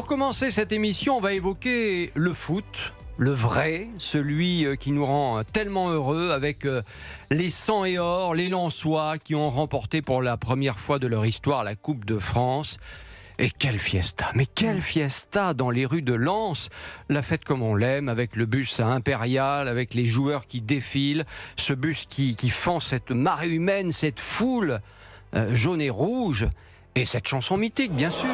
commencer cette émission, on va évoquer le foot, le vrai, celui qui nous rend tellement heureux avec les 100 et or, les Lensois qui ont remporté pour la première fois de leur histoire la Coupe de France. Et quelle fiesta, mais quelle fiesta dans les rues de Lens. La fête comme on l'aime, avec le bus impérial, avec les joueurs qui défilent, ce bus qui fend cette marée humaine, cette foule jaune et rouge, et cette chanson mythique, bien sûr.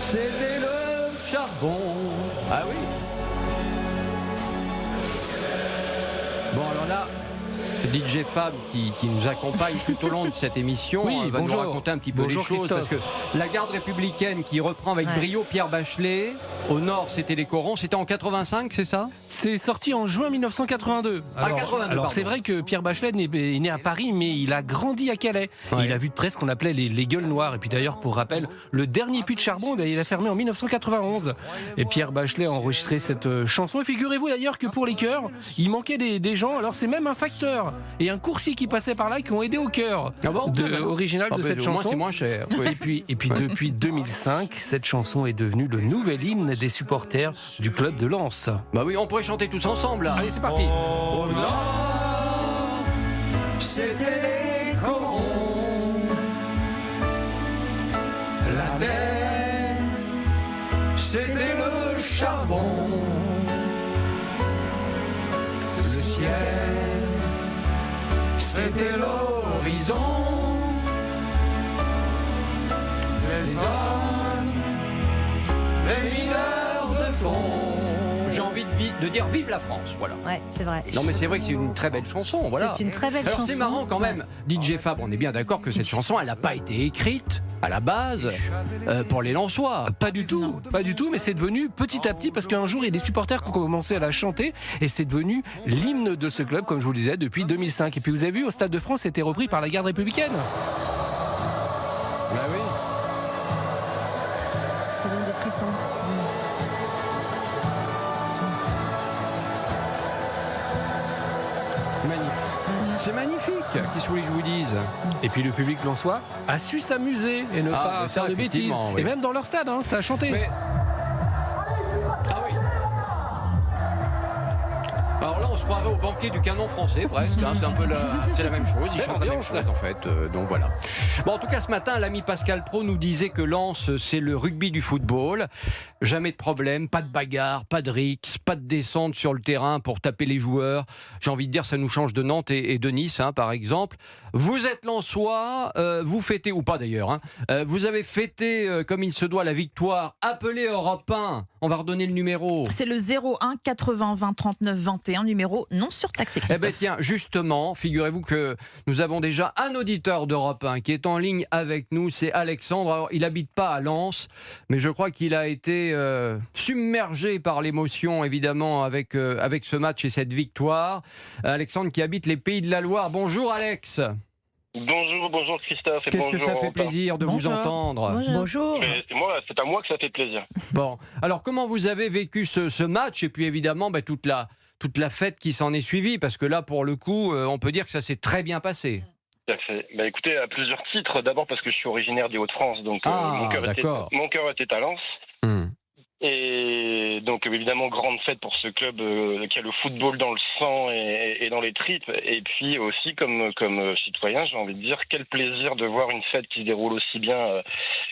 C'était le charbon. Ah oui. Bon, alors là, DJ Fab qui nous accompagne tout au long de cette émission va nous raconter un petit peu les choses. Parce que la garde républicaine qui reprend avec brio Pierre Bachelet, au nord c'était les corons, c'était en 85, c'est ça ? C'est sorti en juin 1982. Alors c'est vrai que Pierre Bachelet est né à Paris, mais il a grandi à Calais. Ouais. Il a vu de près ce qu'on appelait les gueules noires. Et puis d'ailleurs, pour rappel, le dernier puits de charbon, il a fermé en 1991. Et Pierre Bachelet a enregistré cette chanson. Et figurez-vous d'ailleurs que pour les chœurs, il manquait des gens. Alors c'est même un facteur et un coursier qui passait par là qui ont aidé au chœur original de cette chanson. C'est moins cher. Oui. Et puis depuis 2005, cette chanson est devenue le nouvel hymne des supporters du club de Lens. Bah oui, on pourrait chanter tous ensemble là. Allez, c'est parti. Au nord, c'était les corons. La terre, c'était le charbon. Le ciel, c'était l'horizon. Les hommes, les mineurs de fond. J'ai envie de dire vive la France, voilà. Ouais, c'est vrai. Non mais c'est vrai que c'est une très belle chanson, voilà. C'est une très belle chanson. Alors c'est marrant quand même, DJ Fab, on est bien d'accord que cette chanson, elle n'a pas été écrite à la base pour les Lensois. Pas du tout, mais c'est devenu petit à petit, parce qu'un jour il y a des supporters qui ont commencé à la chanter et c'est devenu l'hymne de ce club, comme je vous le disais, depuis 2005. Et puis vous avez vu, au Stade de France, c'était repris par la garde républicaine. Bah oui. Ça donne des frissons. C'est magnifique. Qu'est-ce que vous voulez que je vous dise ? Et puis le public lensois a su s'amuser et ne pas faire de bêtises. Oui. Et même dans leur stade, ça a chanté. Mais... Ah oui. Alors là, on se croirait au banquet du canon français, presque. C'est un peu c'est la même chose. Ils chantent la même chose, en fait. Donc voilà. Bon, en tout cas, ce matin, l'ami Pascal Praud nous disait que Lens, c'est le rugby du football. Jamais de problème, pas de bagarre, pas de rixes, pas de descente sur le terrain pour taper les joueurs. J'ai envie de dire, ça nous change de Nantes et de Nice, par exemple. Vous êtes Lensois, vous fêtez, ou pas d'ailleurs, vous avez fêté comme il se doit la victoire. Appelez Europe 1, on va redonner le numéro. C'est le 01 80 20 39 21, numéro non surtaxé, Christophe. Eh bien tiens, justement, figurez-vous que nous avons déjà un auditeur d'Europe 1 qui est en ligne avec nous, c'est Alexandre. Alors, il n'habite pas à Lens, mais je crois qu'il a été submergé par l'émotion, évidemment, avec ce match et cette victoire. Alexandre qui habite les Pays de la Loire. Bonjour Alex. Bonjour Christophe. Qu'est-ce que ça fait plaisir de vous entendre. Bonjour. C'est à moi que ça fait plaisir. Bon, alors comment vous avez vécu ce match et puis évidemment toute la fête qui s'en est suivie, parce que là pour le coup on peut dire que ça s'est très bien passé. Tout à fait. Écoutez, à plusieurs titres. D'abord parce que je suis originaire des Hauts-de-France, donc mon cœur était à Lens. Et donc évidemment grande fête pour ce club qui a le football dans le sang et dans les tripes. Et puis aussi comme citoyen, j'ai envie de dire quel plaisir de voir une fête qui se déroule aussi bien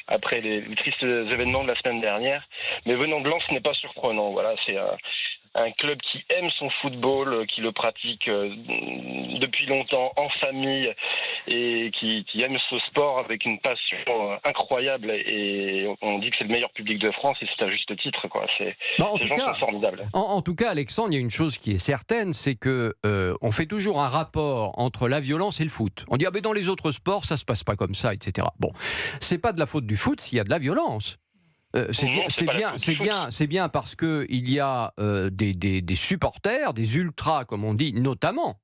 après les tristes événements de la semaine dernière. Mais venant de Lens, ce n'est pas surprenant. Voilà, c'est un club qui aime son football, qui le pratique depuis longtemps en famille et qui aime ce sport avec une passion incroyable. Et on dit que c'est le meilleur public de France et c'est à juste titre, quoi. Ces gens sont formidables. En tout cas, Alexandre, il y a une chose qui est certaine, c'est que on fait toujours un rapport entre la violence et le foot. On dit mais dans les autres sports ça se passe pas comme ça, etc. Bon, c'est pas de la faute du foot s'il y a de la violence. C'est bien parce que il y a des supporters, des ultras comme on dit, notamment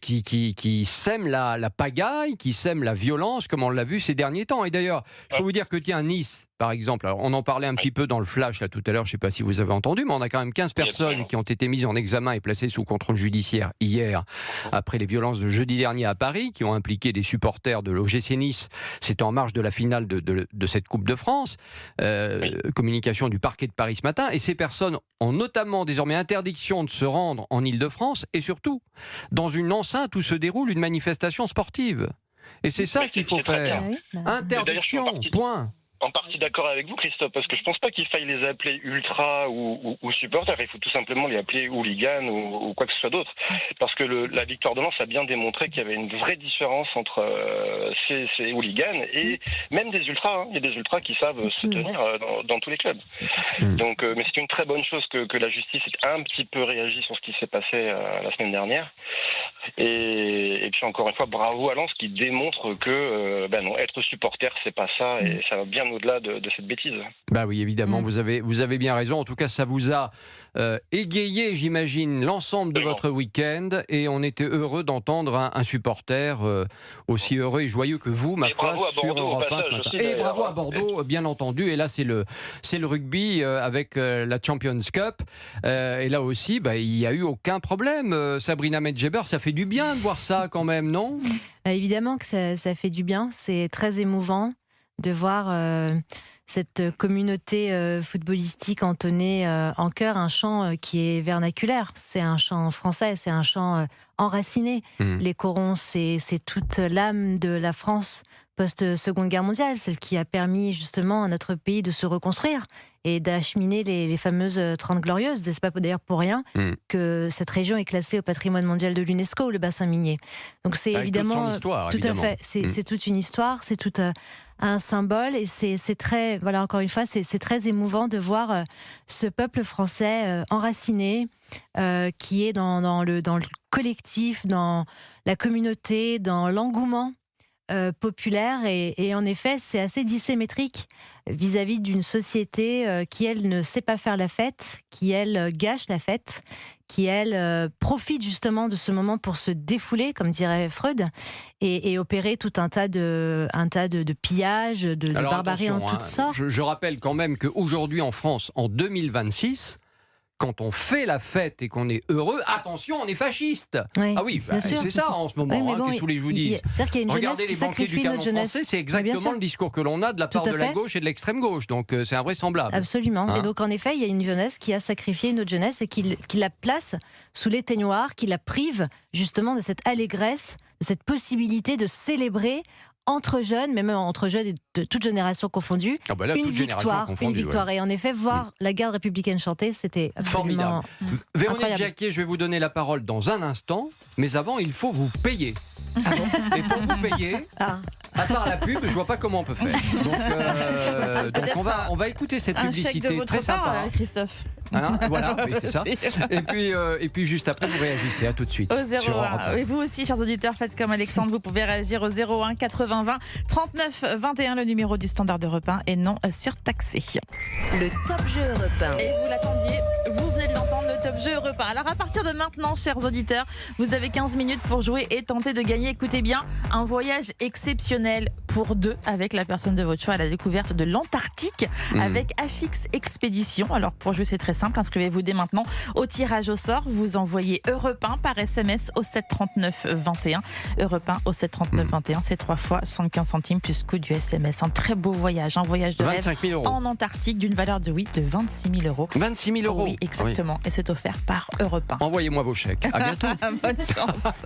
qui sèment la pagaille, qui sèment la violence, comme on l'a vu ces derniers temps. Et d'ailleurs, je peux vous dire que Nice par exemple. Alors, on en parlait un petit peu dans le flash là tout à l'heure, je ne sais pas si vous avez entendu, mais on a quand même 15 personnes qui ont été mises en examen et placées sous contrôle judiciaire hier, après les violences de jeudi dernier à Paris, qui ont impliqué des supporters de l'OGC Nice. C'était en marge de la finale de cette Coupe de France. Communication du parquet de Paris ce matin. Et ces personnes ont notamment désormais interdiction de se rendre en Île-de-France et surtout dans une enceinte où se déroule une manifestation sportive. Et c'est ça qu'il faut faire. Interdiction, point. En partie d'accord avec vous, Christophe, parce que je pense pas qu'il faille les appeler ultra ou supporters. Il faut tout simplement les appeler hooligans ou quoi que ce soit d'autre. Parce que la victoire de Lens a bien démontré qu'il y avait une vraie différence entre ces hooligans et même des ultras. Hein. Il y a des ultras qui savent se tenir dans tous les clubs. Donc, mais c'est une très bonne chose que la justice ait un petit peu réagi sur ce qui s'est passé la semaine dernière. Et puis encore une fois, bravo à Lens qui démontre que non, être supporter, c'est pas ça, et ça va bien au-delà de cette bêtise. Bah oui, évidemment, vous avez bien raison. En tout cas, ça vous a égayé, j'imagine, l'ensemble de votre week-end, et on était heureux d'entendre un supporter aussi heureux et joyeux que vous, ma foi, sur Europe 1 ce matin. Et bravo à Bordeaux, bien entendu. Et là, c'est le rugby avec la Champions Cup. Et là aussi, il n'y a eu aucun problème. Sabrina Medjeber, ça fait du bien de voir ça quand même, non ? Évidemment que ça fait du bien. C'est très émouvant de voir cette communauté footballistique entonner en chœur un chant qui est vernaculaire. C'est un chant français, c'est un chant enraciné. Les corons, c'est toute l'âme de la France post-Seconde Guerre mondiale, celle qui a permis justement à notre pays de se reconstruire et d'acheminer les fameuses 30 glorieuses. C'est pas d'ailleurs pour rien que cette région est classée au patrimoine mondial de l'UNESCO, le bassin minier. Donc c'est évidemment toute son histoire, tout évidemment. à fait. C'est toute une histoire, c'est tout un symbole, et c'est très, voilà, encore une fois, c'est très émouvant de voir ce peuple français enraciné, qui est dans le collectif, dans la communauté, dans l'engouement populaire, et en effet c'est assez dissymétrique vis-à-vis d'une société qui elle ne sait pas faire la fête, qui elle gâche la fête, qui elle profite justement de ce moment pour se défouler, comme dirait Freud, et opérer tout un tas de pillages, de barbarie en toutes sortes. Je rappelle quand même qu'aujourd'hui en France, en 2026, quand on fait la fête et qu'on est heureux, attention, on est fasciste. Oui, ah oui, c'est ça en ce moment. Oui, bon, qu'est-ce que vous dites ? C'est-dire qu'il y a une Regardez les banquiers du canon français, c'est exactement le discours que l'on a de la part de la gauche et de l'extrême gauche. Donc c'est invraisemblable. Absolument. Et donc en effet, il y a une jeunesse qui a sacrifié une autre jeunesse et qui la place sous l'éteignoir, qui la prive justement de cette allégresse, de cette possibilité de célébrer entre jeunes, mais même entre jeunes et de toute génération confondue, une victoire. Ouais. Et en effet, voir la garde républicaine chanter, c'était absolument Véronique Jacquier, je vais vous donner la parole dans un instant, mais avant, il faut vous payer. Et pour vous payer, à part la pub, je vois pas comment on peut faire. Donc on va écouter cette publicité très sympa. Christophe. Voilà, oui, c'est ça. Et puis juste après, vous réagissez. À tout de suite. Au 01. Et vous aussi, chers auditeurs, faites comme Alexandre. Vous pouvez réagir au 01 80 20 39 21, le numéro du standard d'Europe 1, et non surtaxé. Le Top Jeu Europe 1. Et vous l'attendiez, vous venez de l'entendre, le Top Jeu Europe 1. Alors à partir de maintenant, chers auditeurs, vous avez 15 minutes pour jouer et tenter de gagner, écoutez bien, un voyage exceptionnel pour deux avec la personne de votre choix à la découverte de l'Antarctique avec HX Expédition. Alors pour jouer, c'est très simple, inscrivez-vous dès maintenant au tirage au sort. Vous envoyez Europe 1 par SMS au 739 21. Europe 1 au 739 21, c'est 3 fois 75 centimes plus coût du SMS. Un très beau voyage, un voyage de rêve en Antarctique d'une valeur de 26 000 euros. 26 000 euros. Oui, exactement. Et c'est offert par Europe 1. Envoyez-moi vos chèques. À bientôt. Bonne chance.